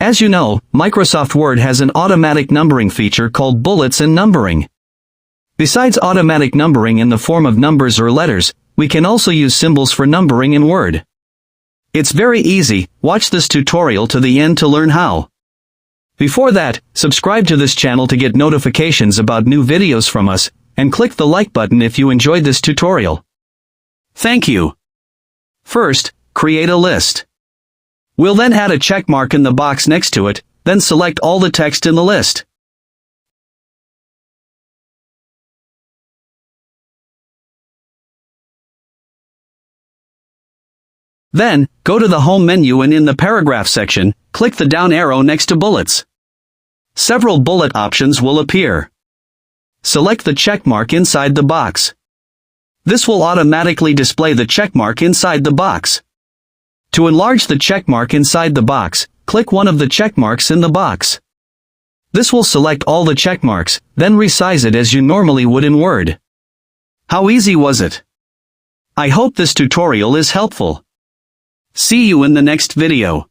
As you know, Microsoft Word has an automatic numbering feature called bullets and numbering. Besides automatic numbering in the form of numbers or letters, we can also use symbols for numbering in Word. It's very easy. Watch this tutorial to the end to learn how. Before that, subscribe to this channel to get notifications about new videos from us, and click the like button if you enjoyed this tutorial. Thank you. First, create a list. We'll then add a check mark in the box next to it, then select all the text in the list. Then, go to the Home menu and in the Paragraph section, click the down arrow next to Bullets. Several bullet options will appear. Select the check mark inside the box. This will automatically display the check mark inside the box. To enlarge the check mark inside the box, click one of the check marks in the box. This will select all the check marks, then resize it as you normally would in Word. How easy was it? I hope this tutorial is helpful. See you in the next video.